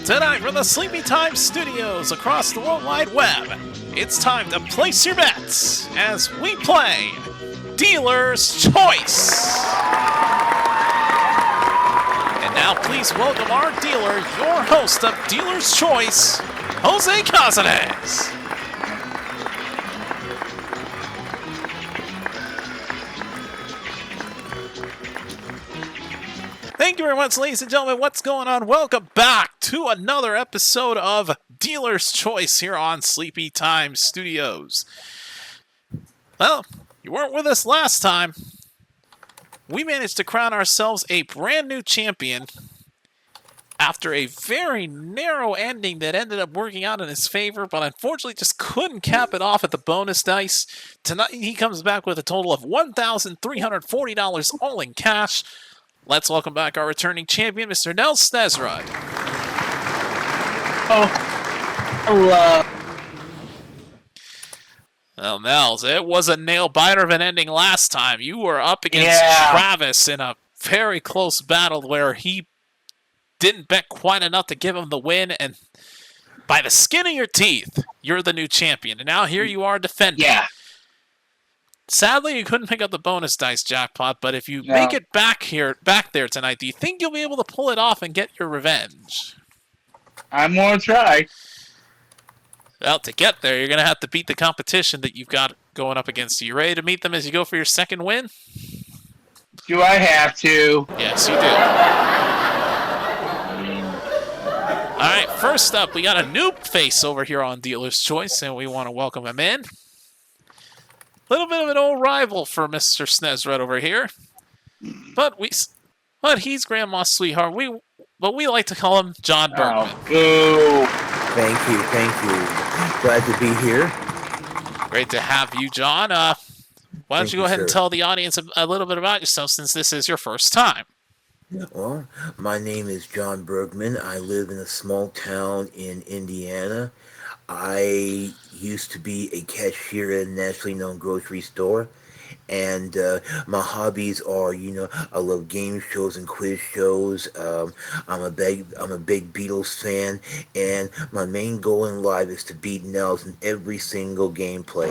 Tonight from the Sleepy Time Studios across the World Wide Web, it's time to place your bets as we play Dealer's Choice. And now please welcome our dealer, your host of Dealer's Choice, Jose Cazares. Thank you very much, ladies and gentlemen. What's going on? Welcome back to another episode of Dealer's Choice here on Sleepy Time Studios. Well, you weren't with us last time. We managed to crown ourselves a brand new champion after a very narrow ending that ended up working out in his favor, but unfortunately just couldn't cap it off at the bonus dice. Tonight he comes back with a total of $1,340 all in cash. Let's welcome back our returning champion, Mr. Nels Snesrud. Oh, hello. Well, Nels, it was a nail-biter of an ending last time. You were up against Travis in a very close battle where he didn't bet quite enough to give him the win, and by the skin of your teeth, you're the new champion. And now here you are defending. Yeah. Sadly, you couldn't pick up the bonus dice jackpot, but if you make it back there tonight, do you think you'll be able to pull it off and get your revenge? I'm gonna try. Well, to get there, you're going to have to beat the competition that you've got going up against you. You ready to meet them as you go for your second win? Do I have to? Yes, you do. All right, first up, we got a new face over here on Dealer's Choice, and we want to welcome him in. Little bit of an old rival for Mr. Snesrud over here, but he's Grandma's sweetheart. But we like to call him John Bergman. Oh, Thank you. Glad to be here. Great to have you, John. Why don't you go ahead and tell the audience a little bit about yourself, since this is your first time? Well, my name is John Bergman. I live in a small town in Indiana. I used to be a cashier at a nationally known grocery store, and my hobbies are, I love game shows and quiz shows. I'm a big Beatles fan, and my main goal in life is to beat Nels in every single game played.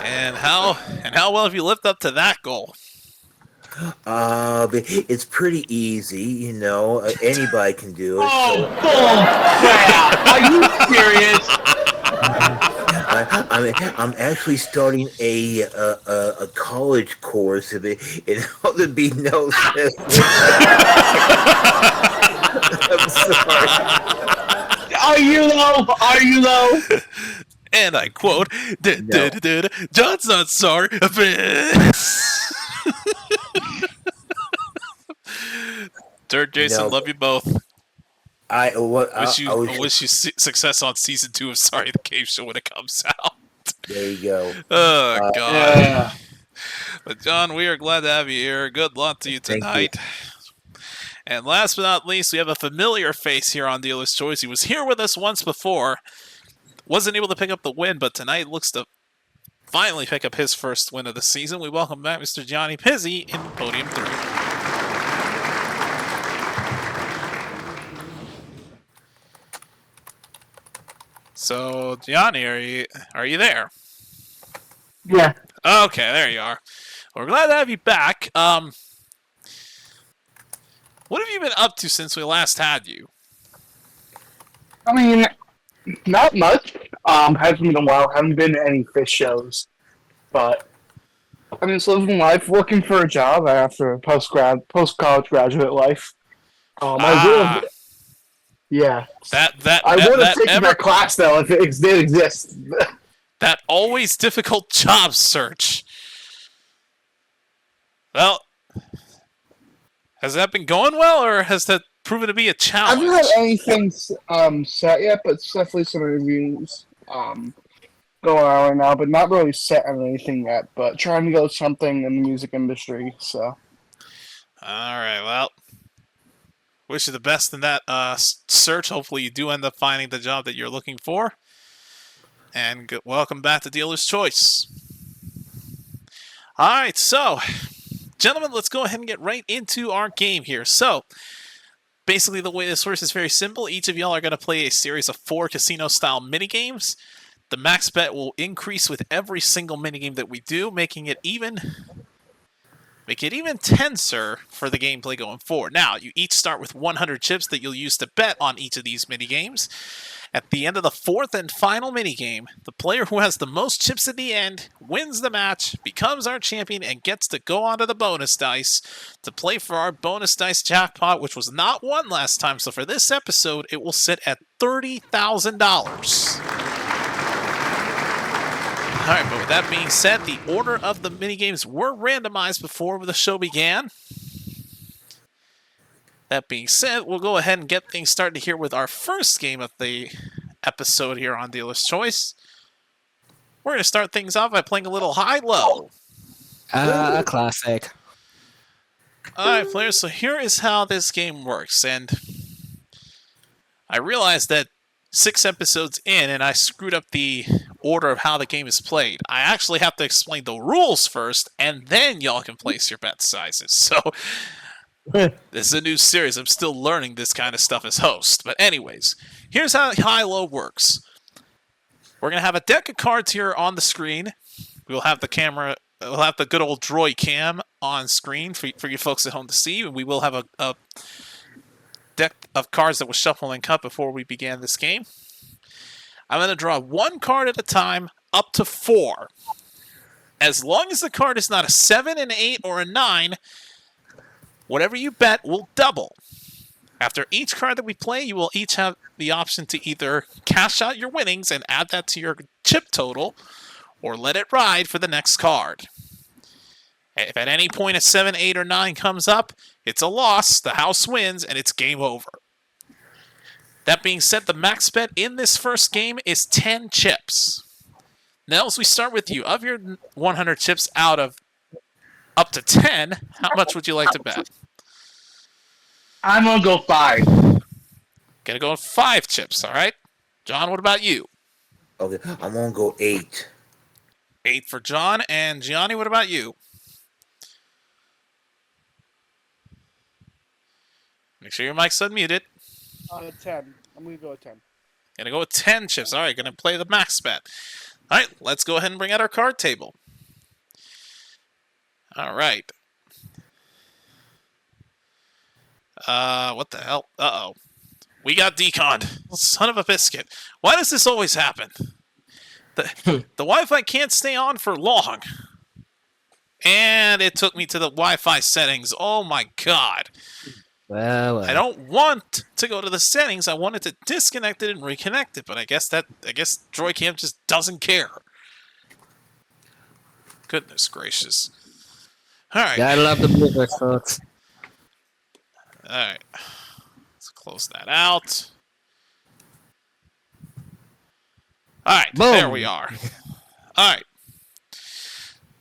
And how well have you lived up to that goal? It's pretty easy, anybody can do it. bull crap! Are you serious? I'm actually starting a college course in how to be Nels Snesrud. I'm sorry. Are you low? And I quote, John's not sorry. Dirt Jason, love you both. I wish you success on season 2 of Sorry the Cave Show when it comes out. There you go. Oh, God. Yeah. But, John, we are glad to have you here. Good luck to you tonight. And last but not least, we have a familiar face here on Dealer's Choice. He was here with us once before. Wasn't able to pick up the win, but tonight looks to finally pick up his first win of the season. We welcome back Mr. Johnny Pizzi in Podium 3. So, Johnny, are you there? Yeah. Okay, there you are. We're glad to have you back. What have you been up to since we last had you? I mean, not much. Hasn't been a while. Haven't been to any fish shows, but I mean, it's living life, looking for a job after post college graduate life. I would have. Yeah. I would have taken that class though if it did exist. That always difficult job search. Well, has that been going well, or has that proven to be a challenge? I haven't had anything set yet, but it's definitely some interviews going on right now, but not really set on anything yet. But trying to go something in the music industry. So. All right. Well. Wish you the best in that search. Hopefully you do end up finding the job that you're looking for. And welcome back to Dealer's Choice. All right, so gentlemen, let's go ahead and get right into our game here. So, basically, the way this works is very simple. Each of y'all are going to play a series of 4 casino-style minigames. The max bet will increase with every single minigame that we do, making it even tenser for the gameplay going forward. Now, you each start with 100 chips that you'll use to bet on each of these minigames. At the end of the 4th and final minigame, the player who has the most chips at the end wins the match, becomes our champion, and gets to go onto the bonus dice to play for our bonus dice jackpot, which was not won last time. So for this episode, it will sit at $30,000. Alright, but with that being said, the order of the minigames were randomized before the show began. That being said, we'll go ahead and get things started here with our first game of the episode here on Dealer's Choice. We're going to start things off by playing a little high-low. A classic. Alright, players, so here is how this game works, and I realized that 6 episodes in, and I screwed up the order of how the game is played. I actually have to explain the rules first, and then y'all can place your bet sizes. So, this is a new series. I'm still learning this kind of stuff as host. But anyways, here's how high-low works. We're going to have a deck of cards here on the screen. We'll have the camera, we'll have the good old droid cam on screen for you folks at home to see. And we will have a deck of cards that was shuffle and cut before we began this game. I'm going to draw 1 card at a time, up to 4. As long as the card is not a 7, an 8, or a 9, whatever you bet will double. After each card that we play, you will each have the option to either cash out your winnings and add that to your chip total, or let it ride for the next card. If at any point a 7, 8, or 9 comes up, it's a loss, the house wins, and it's game over. That being said, the max bet in this first game is 10 chips. Nels, we start with you. Of your 100 chips out of up to 10, how much would you like to bet? I'm gonna go 5. Gonna go 5 chips, all right? John, what about you? Okay, I'm gonna go 8. 8 for John. And Gianni, what about you? Make sure your mic's unmuted. 10. I'm going to go with 10. Gonna go with 10 chips. All right, gonna play the max bet. All right, let's go ahead and bring out our card table. All right. What the hell? Uh-oh. We got deconned. Son of a biscuit. Why does this always happen? The Wi-Fi can't stay on for long. And it took me to the Wi-Fi settings. Oh my god. Well, I don't want to go to the settings. I wanted to disconnect it and reconnect it, but I guess Droidcam just doesn't care. Goodness gracious. Alright. gotta love the Blizzards, folks. Alright. Let's close that out. Alright, Boom. there we are. Alright.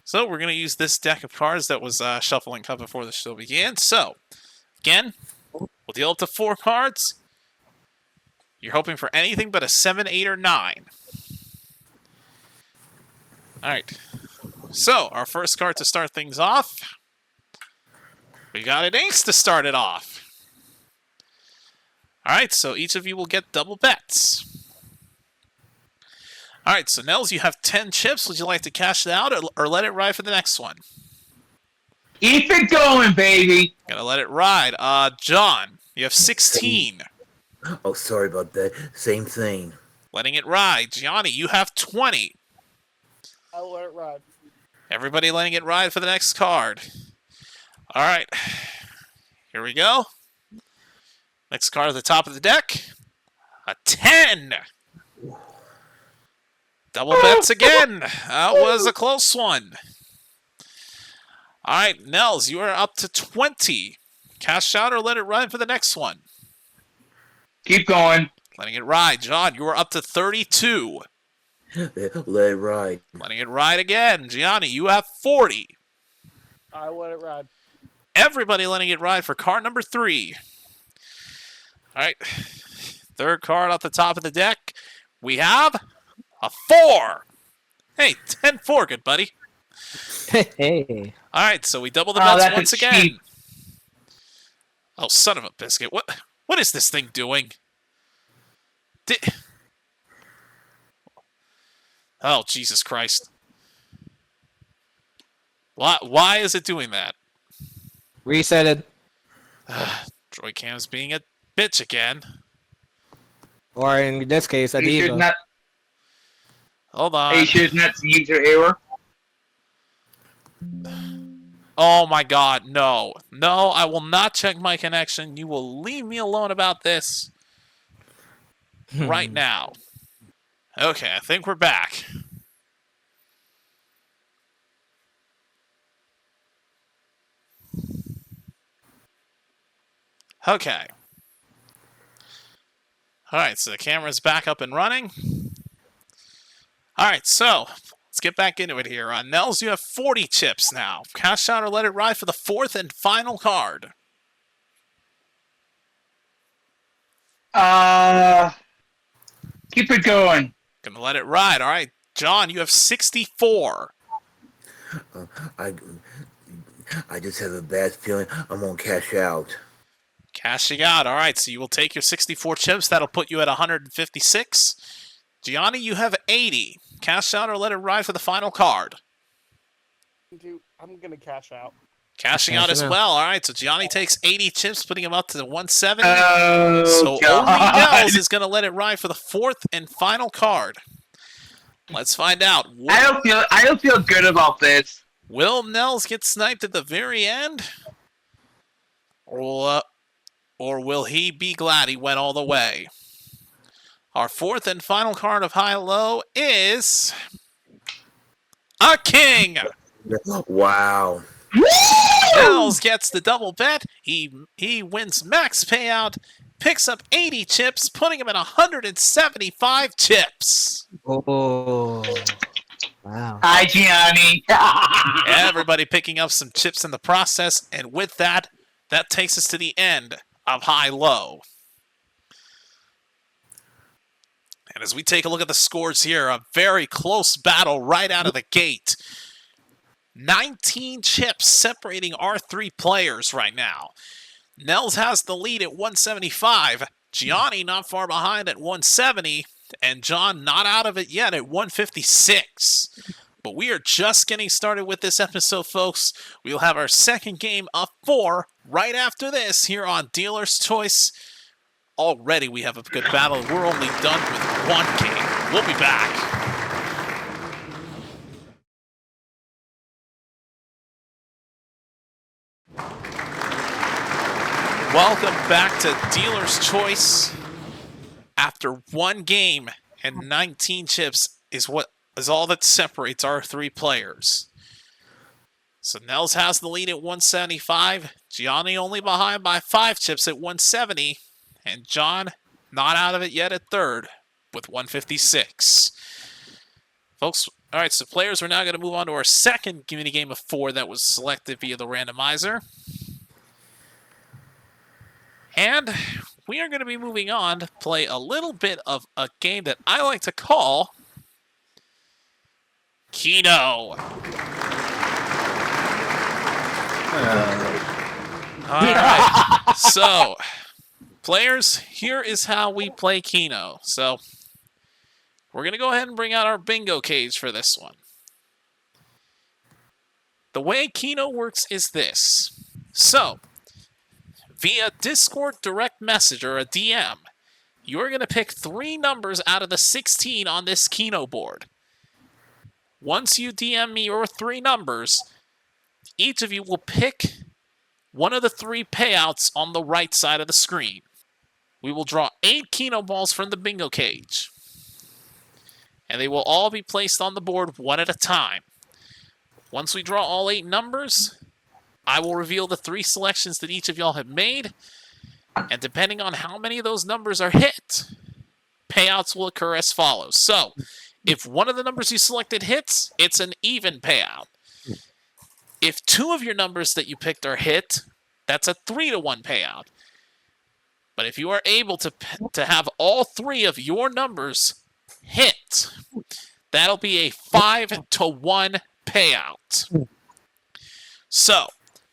So we're going to use this deck of cards that was shuffling cut before the show began. So, again, we'll deal up to 4 cards. You're hoping for anything but a 7, 8, or 9. Alright. So, our first card to start things off. We got an ace to start it off. Alright, so each of you will get double bets. Alright, so Nels, you have 10 chips. Would you like to cash it out or let it ride for the next one? Keep it going, baby. Gotta let it ride. John, you have 16. Oh, sorry about that. Same thing. Letting it ride. Gianni, you have 20. I'll let it ride. Everybody letting it ride for the next card. Alright. Here we go. Next card at the top of the deck. A 10. Double bets again. That was a close one. Alright, Nels, you are up to 20. Cash out or let it ride for the next one. Keep going. Letting it ride. John, you are up to 32. Let it ride. Letting it ride again. Gianni, you have 40. I'll let it ride. Everybody letting it ride for card number 3. Alright. Third card off the top of the deck. We have a 4. Hey, 10-4, good buddy. Hey. All right, so we double the Oh, bets that's a once again. cheap. Oh, son of a biscuit! What is this thing doing? Oh, Jesus Christ! Why is it doing that? Resetted. Joy-Cam's being a bitch again. Or in this case, a Are you sure diva. not? Hold Are you on. sure it's not the user error? Oh my God, no. No, I will not check my connection. You will leave me alone about this right now. Okay, I think we're back. Okay. Alright, so the camera's back up and running. Alright, so let's get back into it here. Nels, you have 40 chips now. Cash out or let it ride for the fourth and final card. Keep it going. Gonna let it ride. Alright, John, you have 64. I just have a bad feeling I'm gonna cash out. Cashing out. Alright, so you will take your 64 chips. That'll put you at 156. Gianni, you have 80. Cash out or let it ride for the final card. I'm gonna cash out. Cashing out as Cashing out. well. All right, so Gianni takes 80 chips, putting him up to the 170. Oh, So God. only Nels is going to let it ride for the fourth and final card. Let's find out. I don't feel good about this. Will Nels get sniped at the very end? Or will he be glad he went all the way? Our fourth and final card of high-low is a king. Wow. Nels gets the double bet. He wins max payout, picks up 80 chips, putting him at 175 chips. Oh. Wow. Hi, Gianni. Everybody picking up some chips in the process, and with that, that takes us to the end of high-low. And as we take a look at the scores here, a very close battle right out of the gate. 19 chips separating our three players right now. Nels has the lead at 175. Gianni not far behind at 170. And John not out of it yet at 156. But we are just getting started with this episode, folks. We'll have our second game of 4 right after this here on Dealer's Choice. Already we have a good battle. We're only done with one game. We'll be back. Welcome back to Dealer's Choice. After one game and 19 chips is all that separates our three players. So Nels has the lead at 175. Gianni only behind by 5 chips at 170. And John not out of it yet at third with 156. Folks, all right, so players, we're now going to move on to our second mini game of 4 that was selected via the randomizer. And we are going to be moving on to play a little bit of a game that I like to call Keno. All right, so players, here is how we play Keno. So we're going to go ahead and bring out our bingo cage for this one. The way Keno works is this. So via Discord direct message or a DM, you're going to pick 3 numbers out of the 16 on this Keno board. Once you DM me your 3 numbers, each of you will pick one of the 3 payouts on the right side of the screen. We will draw 8 Keno balls from the bingo cage, and they will all be placed on the board one at a time. Once we draw all 8 numbers, I will reveal the 3 selections that each of y'all have made, and depending on how many of those numbers are hit, payouts will occur as follows. So, if one of the numbers you selected hits, it's an even payout. If 2 of your numbers that you picked are hit, that's a 3-to-1 payout. But if you are able to have all 3 of your numbers hit, that'll be a 5-to-1 payout. So,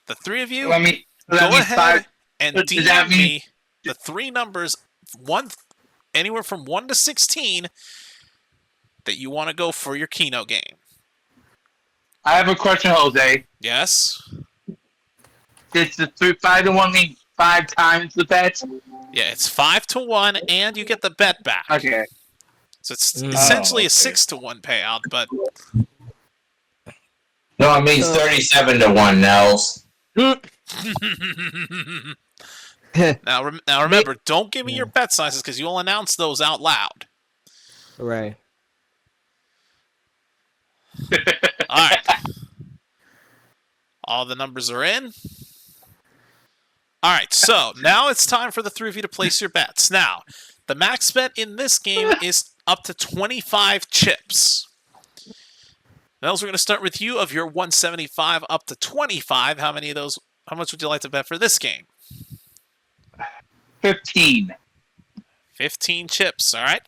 the three of you, Let me. go ahead and does that DM mean- me the three numbers, anywhere from 1 to 16, that you want to go for your Keno game. I have a question, Jose. Yes? Does the 5 to 1 mean 5 times the bet? Yeah, it's 5 to 1, and you get the bet back. Okay. So it's Mm. essentially Oh, a okay. 6 to 1 payout, but No, it means 37 to 1, Nels. now remember, don't give me your bet sizes because you'll announce those out loud. Right. All right. All the numbers are in. All right, so now it's time for the three of you to place your bets. Now, the max bet in this game is up to 25 chips. Nels, we're going to start with you. Of your 175 up to 25, how much would you like to bet for this game? 15. 15 chips, all right?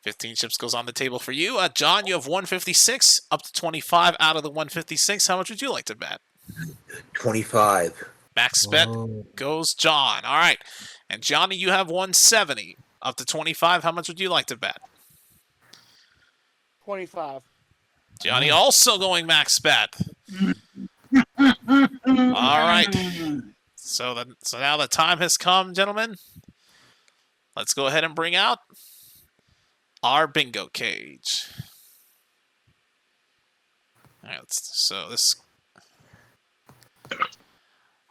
15 chips goes on the table for you. John, you have 156 up to 25 out of the 156. How much would you like to bet? 25. Max bet Whoa. goes John. All right. And Johnny, you have 170 up to 25. How much would you like to bet? 25. Johnny also going max bet. All right. So now the time has come, gentlemen. Let's go ahead and bring out our bingo cage. All right,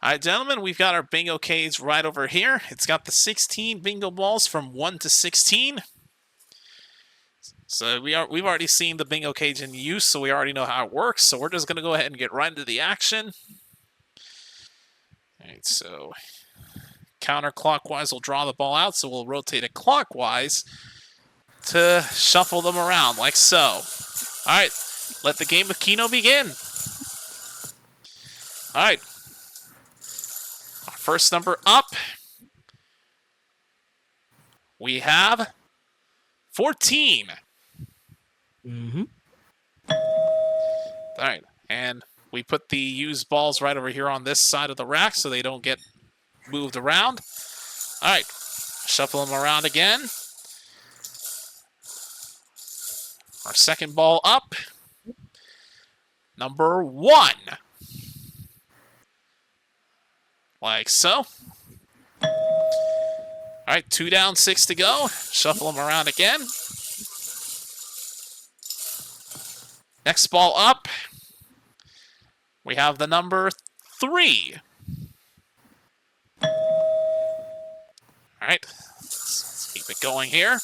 all right, gentlemen, we've got our bingo cage right over here. It's got the 16 bingo balls from 1 to 16. So we've already seen the bingo cage in use, so we already know how it works. So we're just going to go ahead and get right into the action. All right, so counterclockwise, we'll draw the ball out, so we'll rotate it clockwise to shuffle them around like so. All right, let the game of Keno begin. All right. Our first number up, we have 14. Mm-hmm. All right, and we put the used balls right over here on this side of the rack so they don't get moved around. All right, shuffle them around again. Our second ball up, number 1. Like so. All right, 2 down, 6 to go. Shuffle them around again. Next ball up, we have the number 3. All right, let's keep it going here.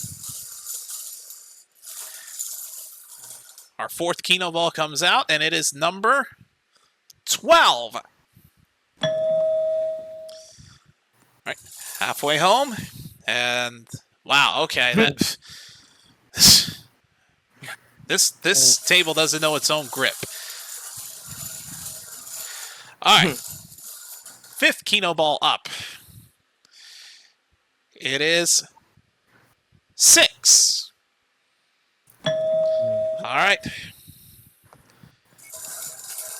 Our fourth Keno ball comes out, and it is number 12. All right, halfway home, and wow, okay, this table doesn't know its own grip. All right, fifth Keno ball up. It is 6. All right.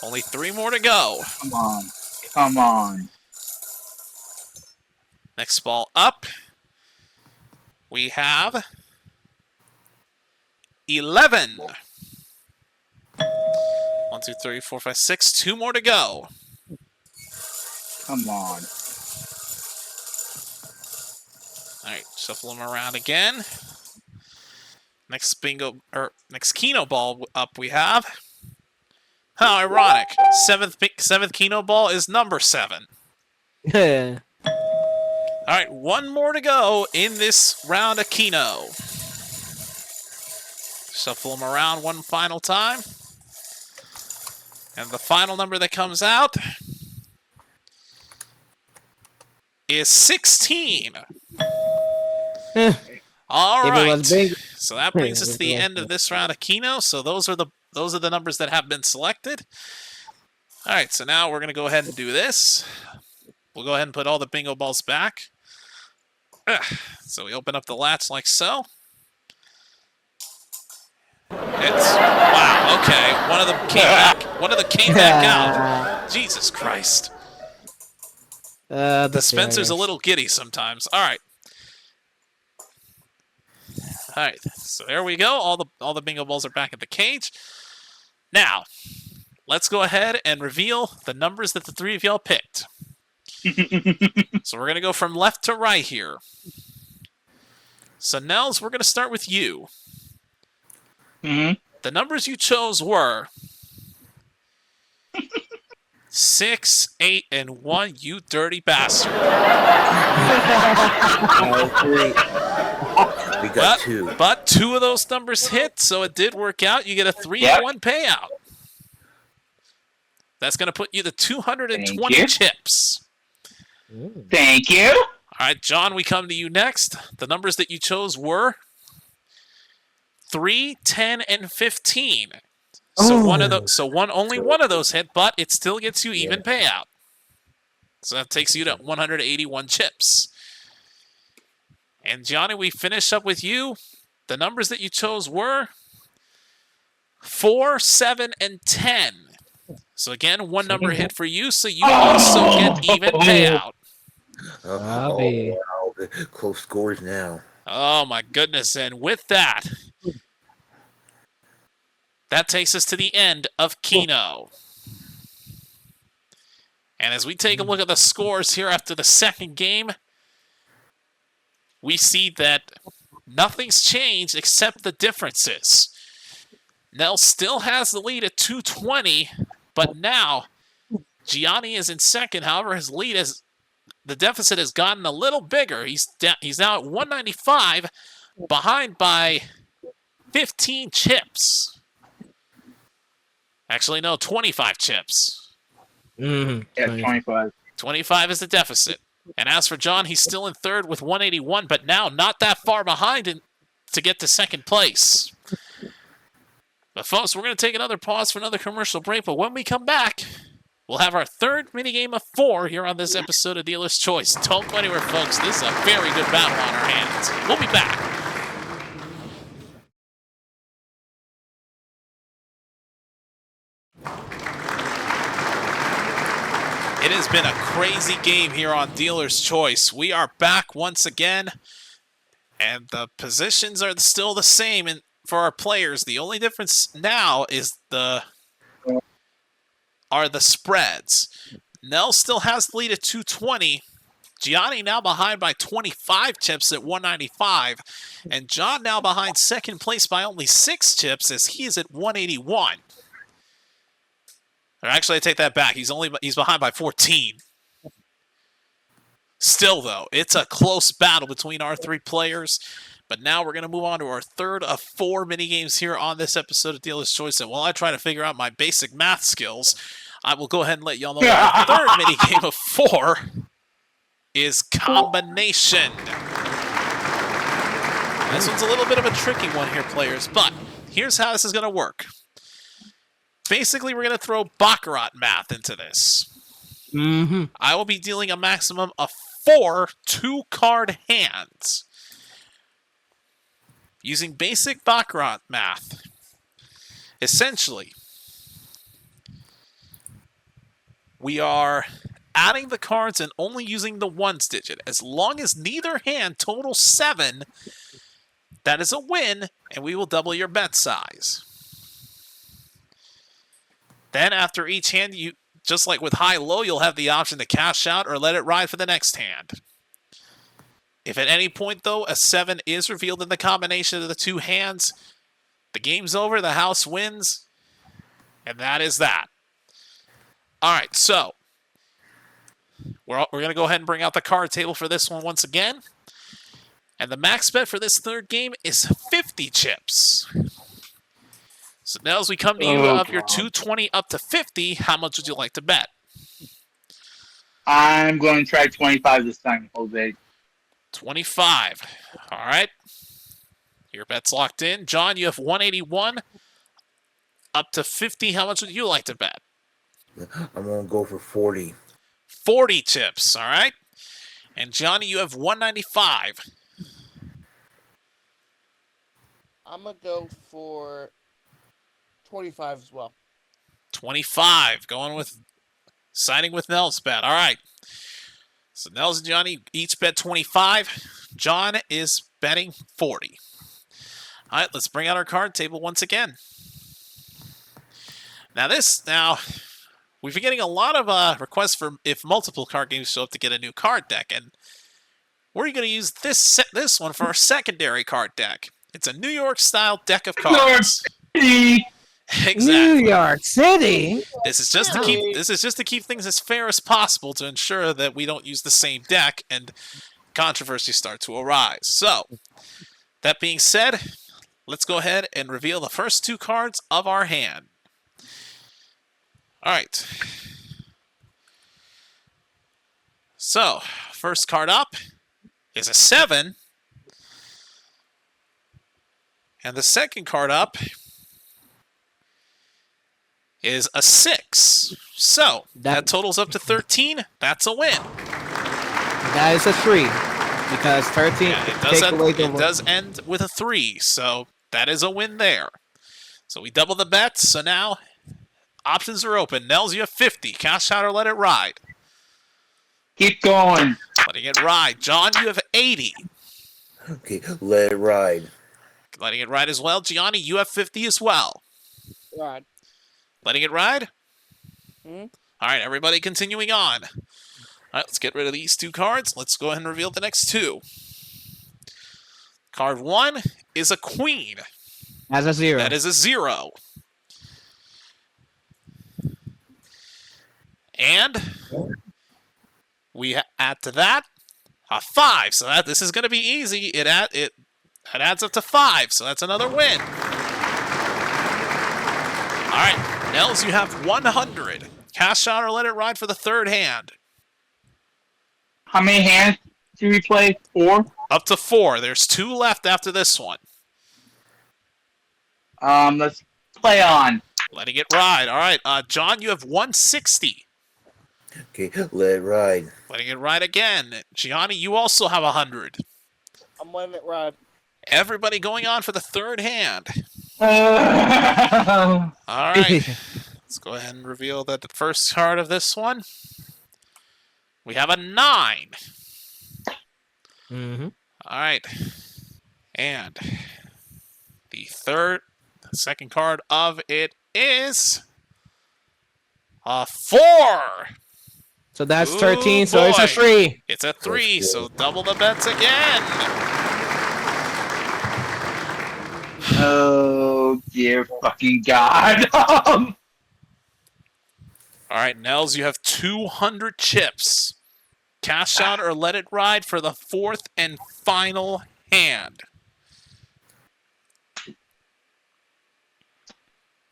Only 3 more to go. Come on. Come on. Next ball up. We have 11. 1, 2, 3, 4, 5, 6. 2 more to go. Come on. All right, shuffle them around again. Next Keno ball up we have. How ironic. Seventh Keno ball is number 7. Yeah. All right, 1 more to go in this round of Keno. Shuffle them around one final time. And the final number that comes out is 16. All If it right. was big, So that brings us to the end of this round of Keno. So those are the numbers that have been selected. All right, so now we're going to go ahead and do this. We'll go ahead and put all the bingo balls back. So we open up the latch like so. Wow, okay. One of them came back. One of them came back out. Jesus Christ. The Spencer's a fairness. little giddy sometimes. All right. All right. So there we go. All the bingo balls are back in the cage. Now, let's go ahead and reveal the numbers that the three of y'all picked. So we're going to go from left to right here. So, Nels, we're going to start with you. Mm-hmm. The numbers you chose were 6, 8, and 1, you dirty bastard. We got two. But 2 of those numbers hit, so it did work out. You get a 3 Yep. and 1 payout. That's going to put you to 220 Thank you. chips. Thank you. All right, John, we come to you next. The numbers that you chose were 3, 10, and 15. So only one of those hit, but it still gets you even payout. So that takes you to 181 chips. And Johnny, we finish up with you. The numbers that you chose were 4, 7, and 10. So again, one number hit for you, so you also get even payout. Bobby. Wow. Close scores now. Oh my goodness, and with that, that takes us to the end of Keno. And as we take a look at the scores here after the second game, we see that nothing's changed except the differences. Nels still has the lead at 220, but now Gianni is in second. However, his lead is the deficit has gotten a little bigger. He's now at 195, behind by 15 chips. Actually, no, 25 chips. Mm-hmm. Yeah, 25. 25 is the deficit. And as for John, he's still in third with 181, but now not that far behind to get to second place. But folks, we're going to take another pause for another commercial break, but when we come back, we'll have our third minigame of 4 here on this episode of Dealer's Choice. Don't go anywhere, folks. This is a very good battle on our hands. We'll be back. It has been a crazy game here on Dealer's Choice. We are back once again, and the positions are still the same for our players. The only difference now is the spreads. Nell still has the lead at 220. Gianni now behind by 25 chips at 195. And John now behind second place by only 6 chips as he is at 181. Or actually, I take that back. He's behind by 14. Still, though, it's a close battle between our 3 players. But now we're going to move on to our third of 4 minigames here on this episode of Dealer's Choice. And while I try to figure out my basic math skills, I will go ahead and let y'all know that our third minigame of 4 is combination. This one's a little bit of a tricky one here, players, but here's how this is going to work. Basically, we're going to throw Baccarat math into this. Mm-hmm. I will be dealing a maximum of 4 2-card hands. Using basic Baccarat math. Essentially, we are adding the cards and only using the ones digit. As long as neither hand totals 7, that is a win, and we will double your bet size. Then after each hand, just like with high-low, you'll have the option to cash out or let it ride for the next hand. If at any point, though, a 7 is revealed in the combination of the 2 hands, the game's over, the house wins, and that is that. All right, so we're going to go ahead and bring out the card table for this one once again. And the max bet for this third game is 50 chips. So now as we come to you of your 220 up to 50, how much would you like to bet? I'm going to try 25 this time, Jose. 25. All right. Your bet's locked in. John, you have 181 up to 50. How much would you like to bet? I'm going to go for 40. 40 chips. All right. And Johnny, you have 195. I'm going to go for 25 as well. 25. Siding with Nels' bet. All right. So Nels and Johnny each bet 25. John is betting 40. All right, let's bring out our card table once again. Now, we've been getting a lot of requests for if multiple card games show up to get a new card deck, and we're going to use this one for our secondary card deck. It's a New York style deck of cards. Exactly. New York City. This is just to keep things as fair as possible to ensure that we don't use the same deck and controversy start to arise. So, that being said, let's go ahead and reveal the first two cards of our hand. All right. So, first card up is a 7. And the second card up is a 6. So, that totals up to 13. That's a win. That is a 3. Because 13 it does end with a 3. So, that is a win there. So, we double the bets. So, now options are open. Nels, you have 50. Cash out or let it ride. Keep going. Letting it ride. John, you have 80. Okay, let it ride. Letting it ride as well. Gianni, you have 50 as well. Ride. Letting it ride? Mm-hmm. All right, everybody continuing on. All right, let's get rid of these two cards. Let's go ahead and reveal the next two. Card 1 is a queen. As a 0. That is a 0. And we add to that a 5. So this is going to be easy. It adds up to 5. So that's another win. All right, Nels, you have 100. Cash out or let it ride for the third hand. How many hands do we play? 4? Up to 4. There's 2 left after this one. Let's play on. Letting it ride. All right, John, you have 160. Okay, let it ride. Letting it ride again. Gianni, you also have 100. I'm letting it ride. Everybody going on for the third hand. All All right. Let's go ahead and reveal the first card of this one. We have a 9. Mm-hmm. All right. And the second card of it is a 4. So that's Ooh, 13, so it's a boy. 3. It's a 3, so double the bets again. Oh, dear fucking God. All right, Nels, you have 200 chips. Cash out or let it ride for the fourth and final hand.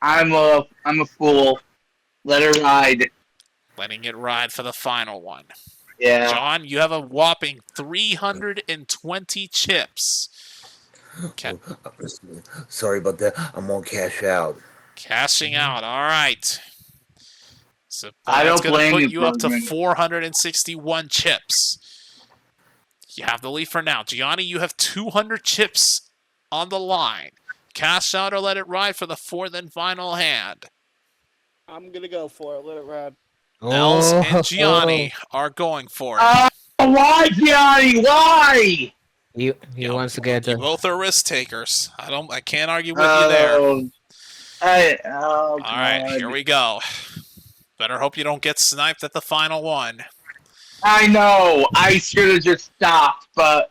I'm a fool. Let her ride. Letting it ride for the final one. Yeah. John, you have a whopping 320 chips. Sorry about that. I'm on cash out. Cashing out. All right. So I that's don't going to blame put you, you up to Bergman. 461 chips. You have the lead for now. Gianni, you have 200 chips on the line. Cash out or let it ride for the fourth and final hand. I'm going to go for it. Let it ride. Nels and Gianni are going for it. Why, Gianni? Why? He wants to get You the... both are risk takers. I can't argue with you there. All All right, here we go. Better hope you don't get sniped at the final one. I know. I should have just stopped, but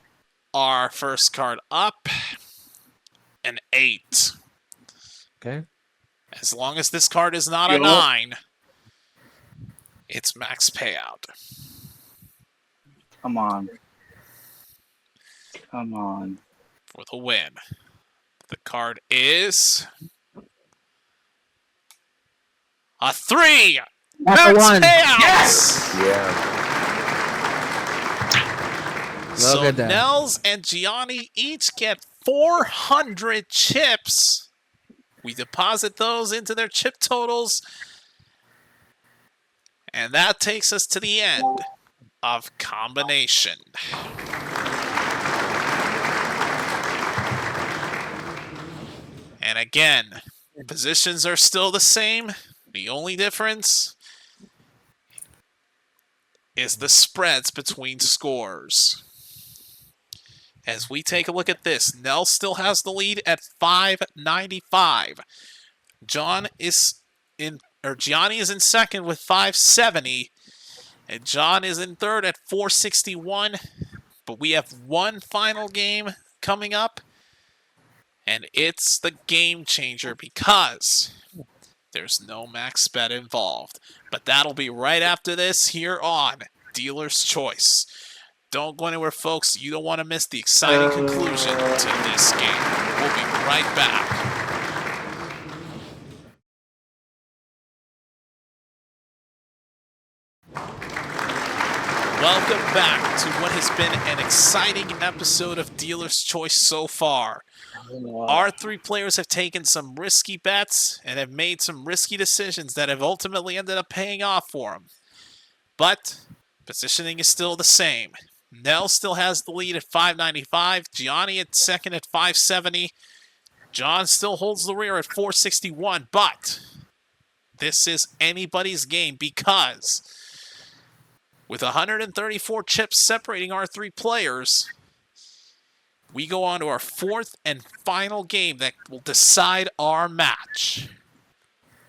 Our first card up, an 8. Okay. As long as this card is not a Yo. 9, it's max payout. come on. Come on. For the win. The card is a 3. That's a Max 1. payouts. Yes! Yeah. So Look at that. Nels and Gianni each get 400 chips. We deposit those into their chip totals. And that takes us to the end of combination. And again, Positions are still the same. The only difference is the spreads between scores. As we take a look at this, Nels still has the lead at 595. Gianni is in second with 570, and John is in third at 461. But we have one final game coming up, and it's the game changer because there's no max bet involved. But that'll be right after this here on Dealer's Choice. Don't go anywhere, folks. You don't want to miss the exciting conclusion to this game. We'll be right back. Welcome back to what has been an exciting episode of Dealer's Choice so far. Our three players have taken some risky bets and have made some risky decisions that have ultimately ended up paying off for them. But positioning is still the same. Nell still has the lead at 595, Gianni at second at 570, John still holds the rear at 461, but this is anybody's game because with 134 chips separating our three players, we go on to our fourth and final game that will decide our match.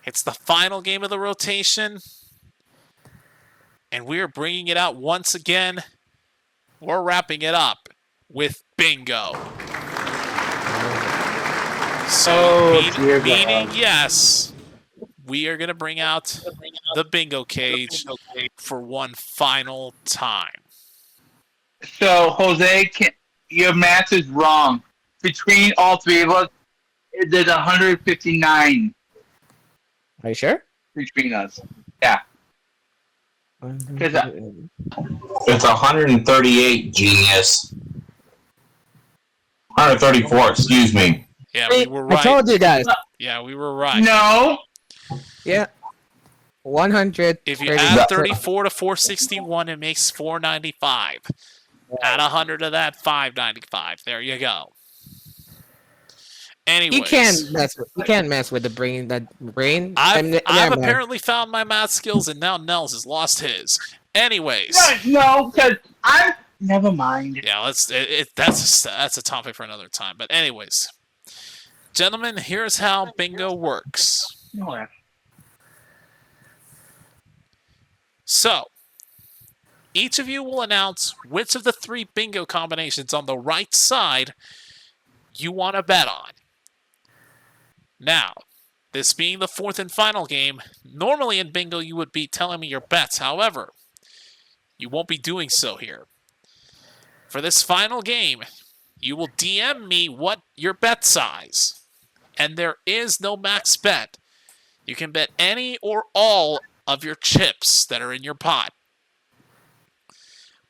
It's the final game of the rotation, and we are bringing it out once again. We're wrapping it up with bingo. So, meaning yes, we are going to bring out the bingo cage for one final time. So, Jose, your math is wrong. Between all three of us, there's 159 Are you sure? between us. Yeah. It's 138, genius. 134, excuse me. Yeah, we were right. I told you guys. Yeah, we were right. No. Yeah. 100. If you add 34 to 461, it makes 495. Add 100 to that, 595. There you go. Anyways, You can't mess with the brain. I've apparently found my math skills, and now Nels has lost his. Anyways, No, because I'm. Never mind. yeah, that's a topic for another time. But anyways, gentlemen, here's how bingo works. No. So, each of you will announce which of the three bingo combinations on the right side you want to bet on. Now, this being the fourth and final game, normally in bingo you would be telling me your bets. However, you won't be doing so here. For this final game, you will DM me what your bet size. And there is no max bet. You can bet any or all of your chips that are in your pot.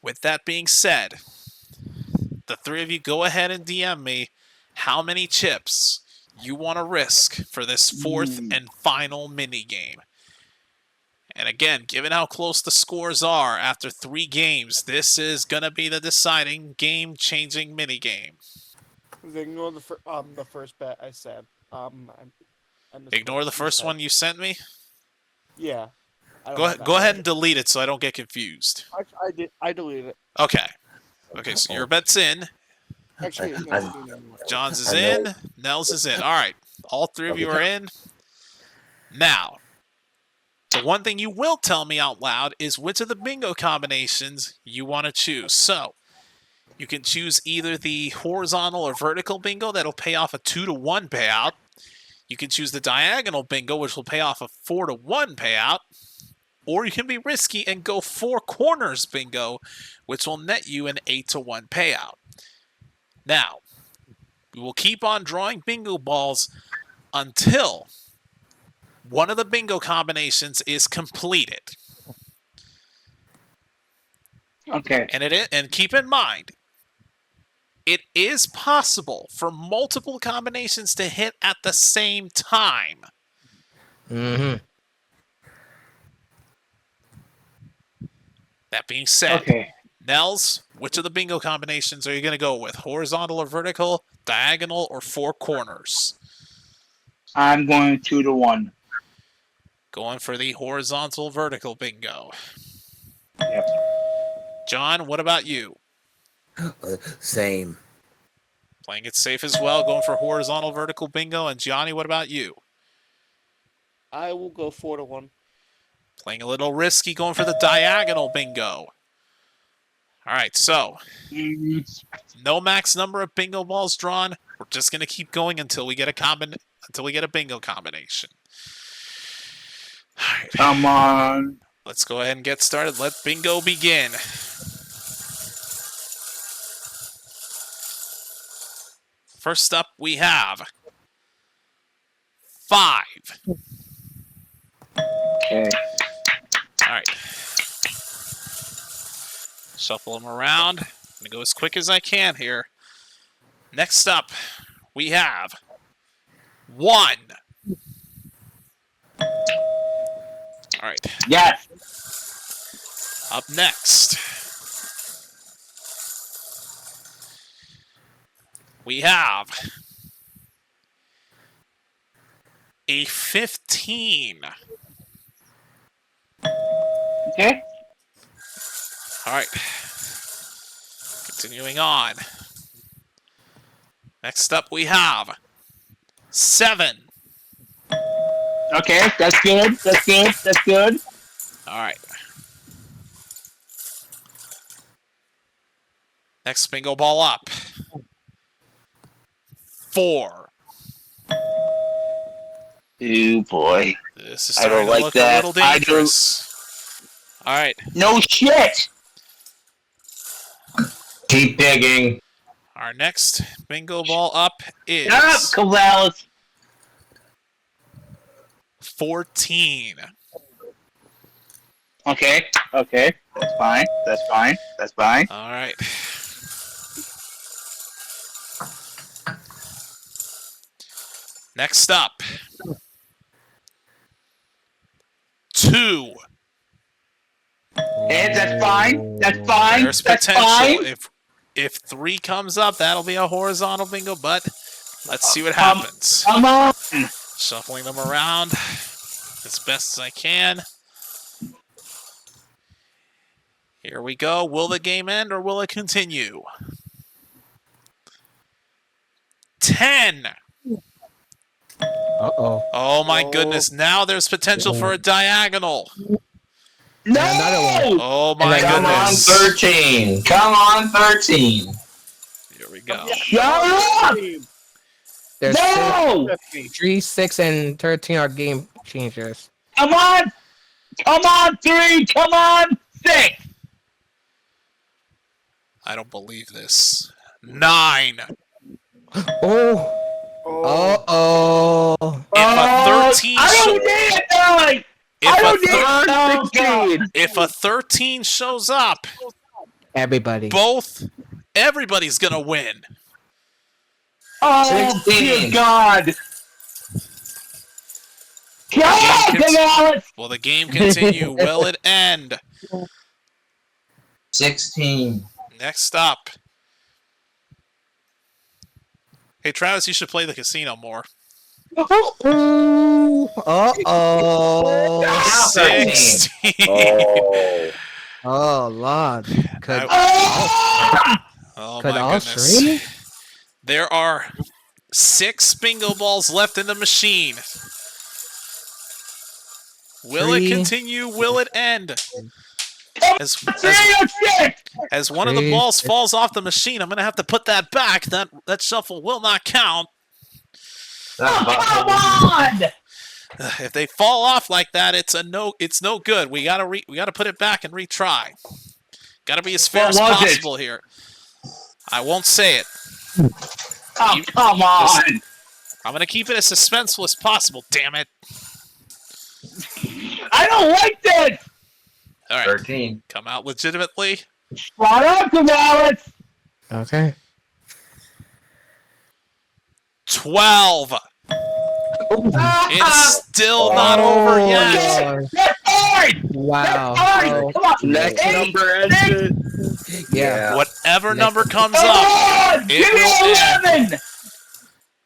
With that being said, the three of you go ahead and DM me how many chips you want to risk for this fourth and final minigame. And again, given how close the scores are after 3 games, this is going to be the deciding game-changing minigame. Ignore the first bet I said. I Ignore the first one you sent me? Yeah. Go ahead and delete it so I don't get confused. I deleted it. Okay. Okay, so your bet's in. Actually, John's is in. Nels is in. All right. All 3 of you are in. Now, the one thing you will tell me out loud is which of the bingo combinations you want to choose. So, you can choose either the horizontal or vertical bingo that'll pay off a 2-to-1 payout. You can choose the diagonal bingo, which will pay off a 4-to-1 payout. Or you can be risky and go 4 corners bingo, which will net you an 8-to-1 payout. Now, we will keep on drawing bingo balls until one of the bingo combinations is completed. Okay. And keep in mind, it is possible for multiple combinations to hit at the same time. Mm-hmm. That being said, Okay. Nels, which of the bingo combinations are you going to go with? Horizontal or vertical, diagonal, or 4 corners? I'm going 2-1. Going for the horizontal vertical bingo. Yep. John, what about you? Same. Playing it safe as well, going for horizontal vertical bingo. And Johnny, what about you? I will go 4-1. Playing a little risky, going for the diagonal bingo. All right, so no max number of bingo balls drawn. We're just gonna keep going until we get a bingo combination. All right, Come on. let's go ahead and get started. Let bingo begin. First up, we have 5. Okay. All right. Shuffle them around. I'm going to go as quick as I can here. Next up, we have 1. All right. Yes. Up next, we have a 15. Okay. All right. Continuing on. Next up, we have 7. Okay. That's good. That's good. That's good. All right. Next bingo ball up. 4. Oh boy. This is I starting don't to like look that. a little dangerous. All right. No shit. Keep digging. Our next bingo ball up is Shut up, Corvallis. 14. Okay. Okay. That's fine. That's fine. That's fine. All right. Next up, 2. And that's fine. That's fine. There's That's potential. fine. If 3 comes up, that'll be a horizontal bingo, but let's see what happens. Come on. Shuffling them around as best as I can. Here we go. Will the game end or will it continue? 10. Uh-oh. Oh my goodness. Now there's potential for a diagonal. No. Another one. Oh my Come on, goodness. 13. Come on, 13. Here we go. Shut up. There's No. 3, 6, and 13 are game changers. Come on. Come on, 3. Come on, 6. I don't believe this. 9. Oh. Uh-oh. If a 13 I don't show- need it, 9. I don't need it. if a 13 shows up, Everybody. everybody's gonna win. Oh, 16. dear God. Come on, Game Corvallis. Will the game continue? Will it end? 16. Next up. Hey Travis, you should play the casino more. Uh-oh. Now 13. 16. Oh. Oh, Lord. Could, Oh could my all goodness. 3? There are 6 bingo balls left in the machine. Will it 3. continue? Will it end? As one of the 3. balls falls off the machine, I'm going to have to put that back. That shuffle will not count. Come on. If they fall off like that, it's no good. We got to put it back and retry. Got to be as fair as What was it? possible here. I won't say it. Oh, come on. I'm going to keep it as suspenseful as possible, damn it. I don't like this. All right. 13. Come out legitimately. Shut up, Corvallis. Okay. 12. It's still not Oh, over yet. Lord. That's fine. Wow. That's fine. Oh, Come on. Next 8, number ends 6. it. yeah. Whatever Next number comes Come up, on. It Give will me 11.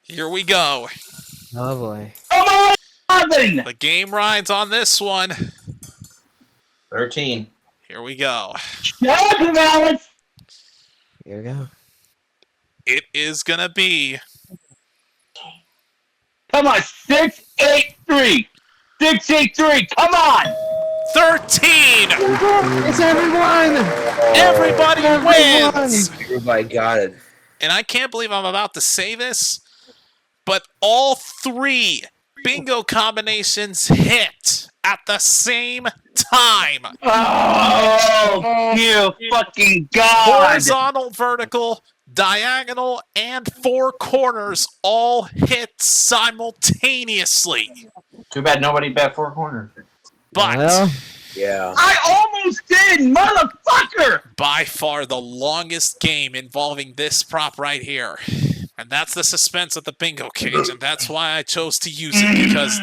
here we go. Oh boy. Come on, 11. The game rides on this one. 13. Here we go. Shut up, Alex. Here we go. It is going to be Come on, 683. 683. Come on. 13. It's everyone! Everybody wins. Everybody got it. And I can't believe I'm about to say this, but all 3 bingo combinations hit at the same time. Oh, you fucking God. Horizontal, vertical, diagonal, and 4 corners all hit simultaneously. Too bad nobody bet 4 corners. But Well, Yeah. I almost did, motherfucker. by far the longest game involving this prop right here. And that's the suspense of the bingo cage, and that's why I chose to use it, because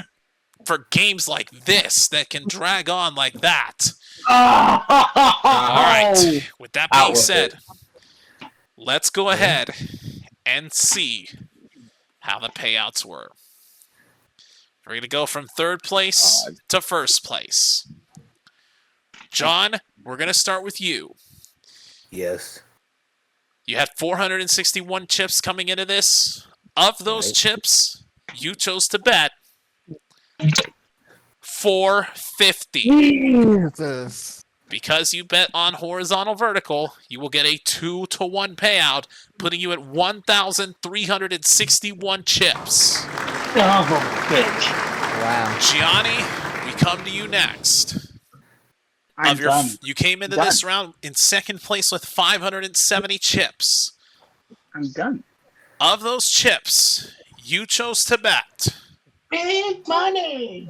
for games like this that can drag on like that. All right, with that Out being with said, let's go ahead and see how the payouts were. We're going to go from 3rd place to 1st place. John, we're going to start with you. Yes. You had 461 chips coming into this. Of those Right. chips, you chose to bet 450. Jesus. Because you bet on horizontal vertical, you will get a 2-to-1 payout, putting you at 1,361 chips. Oh, bitch. Wow. Gianni, we come to you next. I'm done. You came into this round in 2nd place with 570 chips. I'm done. Of those chips, you chose to bet Big money.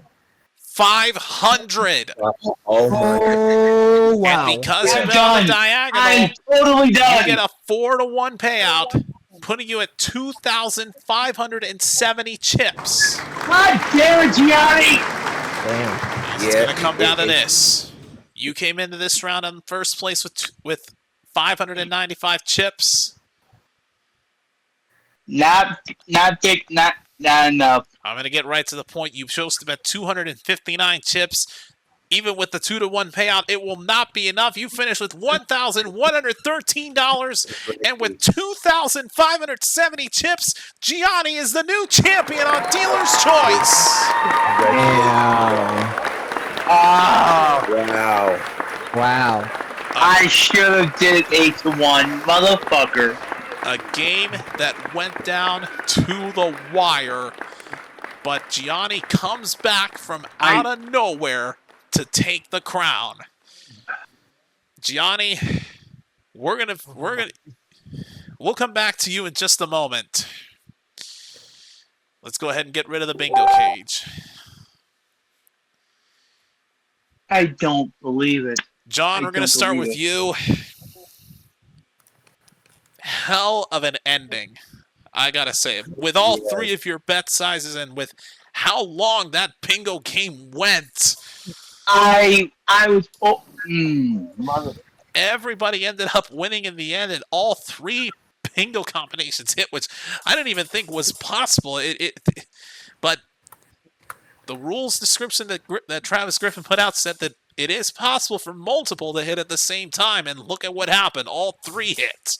500. Oh my. Oh, wow. And because you I'm bet on the done. diagonal, I'm totally you done. get a 4-to-1 payout, putting you at 2,570 chips. God damn it, Gianni. Damn. It's Yeah, going to come down to it- this. You came into this round in 1st place with 595 chips. Not big, not enough. I'm going to get right to the point. You chose to bet 259 chips. Even with the 2-to-1 payout, it will not be enough. You finish with $1,113, and with 2,570 chips, Gianni is the new champion on Dealer's Choice. Wow. Oh, Wow. Wow. I should have did 8-to-1, motherfucker. A game that went down to the wire, but Gianni comes back from out of nowhere to take the crown. Gianni, we'll come back to you in just a moment. Let's go ahead and get rid of the bingo cage. I don't believe it. John, we're going to start with you. Hell of an ending, I gotta say. With all 3 of your bet sizes and with how long that bingo game went, I was mother. everybody ended up winning in the end, and all 3 bingo combinations hit, which I didn't even think was possible. But the rules description that Travis Griffin put out said that it is possible for multiple to hit at the same time, and look at what happened. All 3 hit.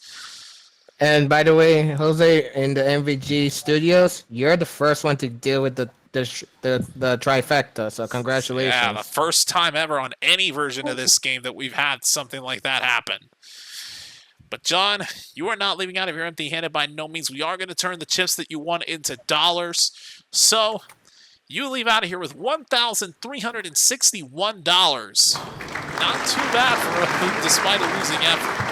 And by the way, Jose, in the MVG studios, you're the first one to deal with the trifecta. So congratulations. Yeah, the first time ever on any version of this game that we've had something like that happen. But John, you are not leaving out of here empty-handed by no means. We are going to turn the chips that you won into dollars. So you leave out of here with $1,361. Not too bad despite a losing effort.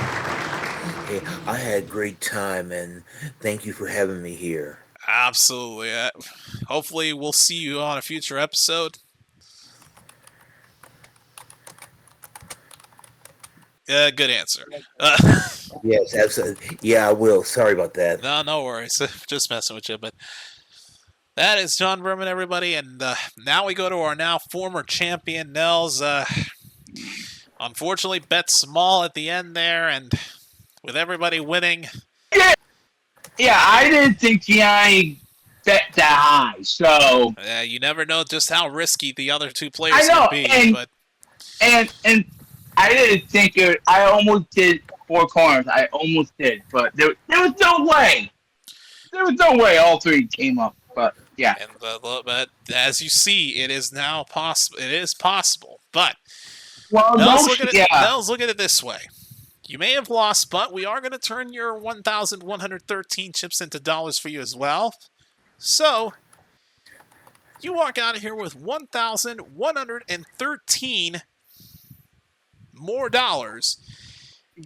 Hey, I had a great time, and thank you for having me here. Absolutely. Hopefully we'll see you on a future episode. Good answer. Yes, absolutely. Yeah, I will. Sorry about that. No worries. Just messing with you. But that is John Berman, everybody. And now we go to our now former champion, Nels. Unfortunately, bet small at the end there, and with everybody winning. Yeah, I didn't think Gianni bet that high. So You never know just how risky the other two players I know, can be, but and I didn't think it. I almost did four corners. I almost did, but there was no way. There was no way all three came up. But yeah, but as you see, it is now possible. It is possible, but well, Nels, no, look at it. yeah, Nels, look at it this way. You may have lost, but we are going to turn your 1,113 chips into dollars for you as well. So you walk out of here with 1,113 more dollars.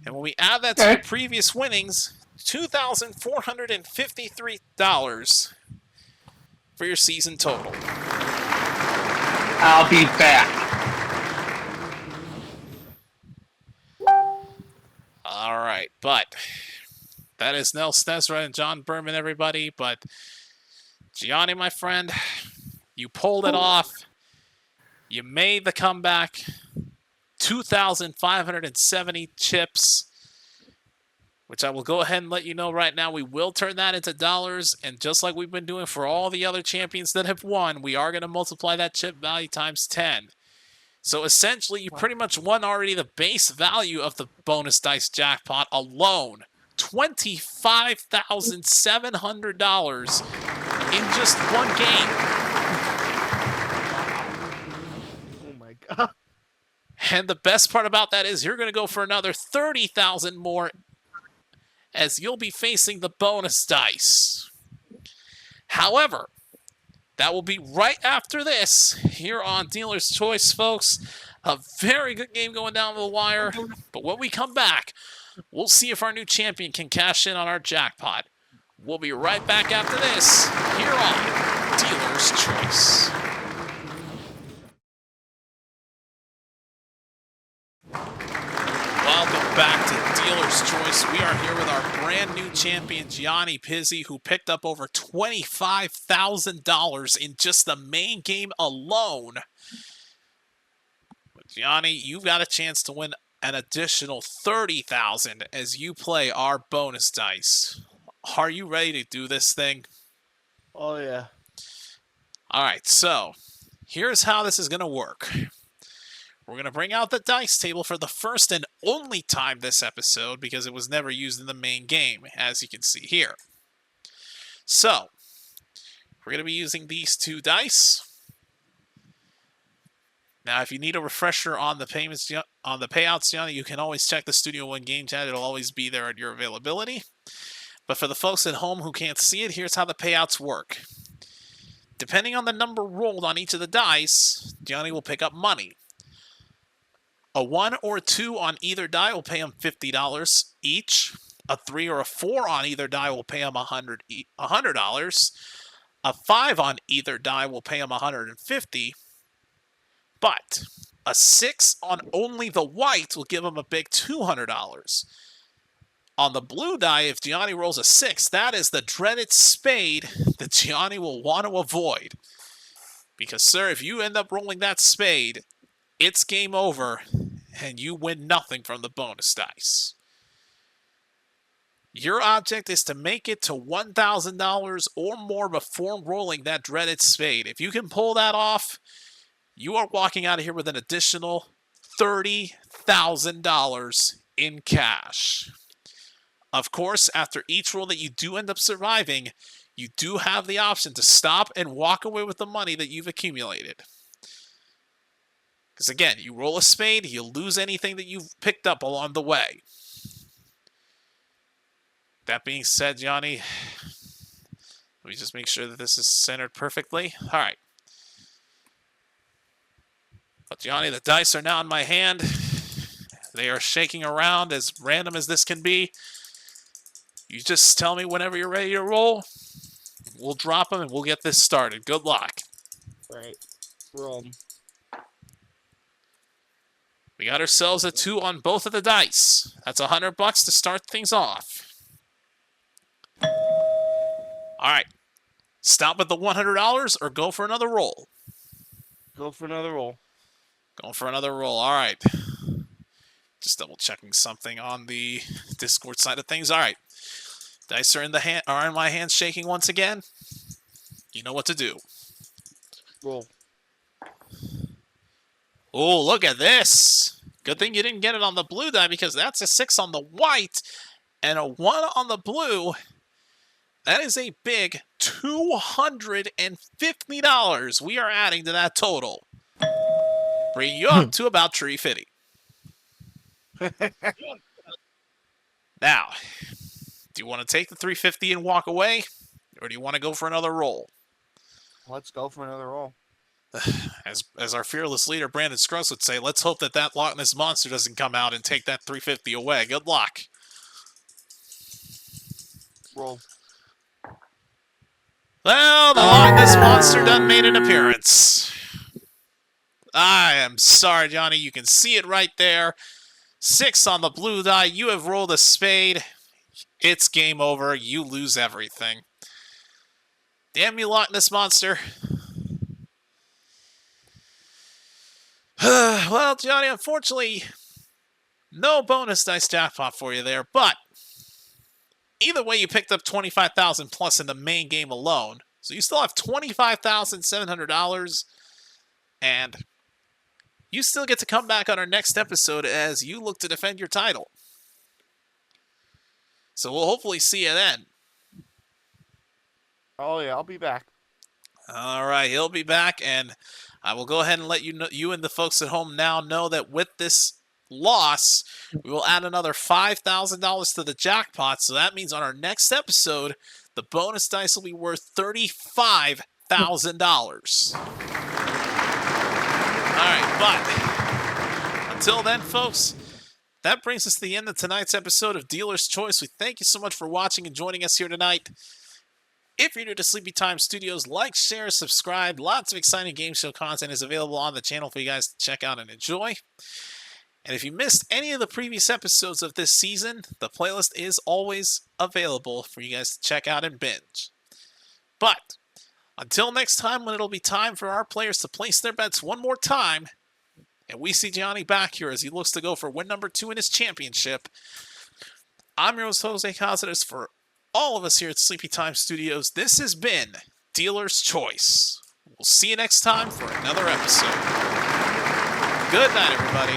And when we add that to your previous winnings, $2,453 for your season total. I'll be back. All right, but that is Nels Snesrud and John Berman, everybody. But Gianni, my friend, you pulled it off. You made the comeback. 2,570 chips, which I will go ahead and let you know right now. We will turn that into dollars, and just like we've been doing for all the other champions that have won, we are going to multiply that chip value times 10. So essentially, you pretty much won already the base value of the bonus dice jackpot alone. $25,700 in just one game. Oh my god. And the best part about that is you're going to go for another 30,000 more as you'll be facing the bonus dice. However, that will be right after this here on Dealer's Choice, folks. A very good game going down the wire. But when we come back, we'll see if our new champion can cash in on our jackpot. We'll be right back after this here on Dealer's Choice. Welcome back to Dealer's Choice. We are here with our brand new champion, Gianni Pizzi, who picked up over $25,000 in just the main game alone. But Gianni, you've got a chance to win an additional $30,000 as you play our bonus dice. Are you ready to do this thing? Oh yeah. All right, so here's how this is going to work. We're going to bring out the dice table for the first and only time this episode because it was never used in the main game, as you can see here. So, we're going to be using these two dice. Now, if you need a refresher on the payouts, Gianni, you can always check the Studio One game chat. It'll always be there at your availability. But for the folks at home who can't see it, here's how the payouts work. Depending on the number rolled on each of the dice, Gianni will pick up money. A 1 or a 2 on either die will pay him $50 each. A 3 or a 4 on either die will pay him $100. A 5 on either die will pay him $150. But a 6 on only the white will give him a big $200. On the blue die, if Gianni rolls a 6, that is the dreaded spade that Gianni will want to avoid. Because, sir, if you end up rolling that spade, it's game over, and you win nothing from the bonus dice. Your object is to make it to $1,000 or more before rolling that dreaded spade. If you can pull that off, you are walking out of here with an additional $30,000 in cash. Of course, after each roll that you do end up surviving, you do have the option to stop and walk away with the money that you've accumulated. Because again, you roll a spade, you lose anything that you've picked up along the way. That being said, Gianni, let me just make sure that this is centered perfectly. All right. But Gianni, the dice are now in my hand. They are shaking around as random as this can be. You just tell me whenever you're ready to roll. We'll drop them and we'll get this started. Good luck. Right. Roll. We got ourselves a 2 on both of the dice. That's $100 to start things off. All right. Stop at the $100 or go for another roll. Go for another roll. Going for another roll. All right. Just double checking something on the Discord side of things. All right. Dice are in my hands shaking once again. You know what to do. Roll. Oh, look at this. Good thing you didn't get it on the blue die because that's a 6 on the white and a 1 on the blue. That is a big $250 we are adding to that total. Bringing you up to about $350. Now, do you want to take the $350 and walk away? Or do you want to go for another roll? Let's go for another roll. As our fearless leader, Brandon Scruggs, would say, let's hope that Loch Ness Monster doesn't come out and take that $350 away. Good luck. Roll. Well, the Loch Ness Monster done made an appearance. I am sorry, Johnny. You can see it right there. 6 on the blue die. You have rolled a spade. It's game over. You lose everything. Damn you, Loch Ness Monster. Well, Johnny, unfortunately, no bonus dice jackpot for you there, but either way, you picked up $25,000 plus in the main game alone. So you still have $25,700, and you still get to come back on our next episode as you look to defend your title. So we'll hopefully see you then. Oh yeah, I'll be back. All right, he'll be back, and I will go ahead and let you know, you and the folks at home now know that with this loss, we will add another $5,000 to the jackpot. So that means on our next episode, the bonus dice will be worth $35,000. All right, but until then, folks, that brings us to the end of tonight's episode of Dealer's Choice. We thank you so much for watching and joining us here tonight. If you're new to Sleepy Time Studios, like, share, subscribe. Lots of exciting game show content is available on the channel for you guys to check out and enjoy. And if you missed any of the previous episodes of this season, the playlist is always available for you guys to check out and binge. But until next time, when it'll be time for our players to place their bets one more time, and we see Johnny back here as he looks to go for win number 2 in his championship, I'm your host, Jose Cáceres. For all of us here at Sleepy Time Studios, this has been Dealer's Choice. We'll see you next time for another episode. Good night, everybody.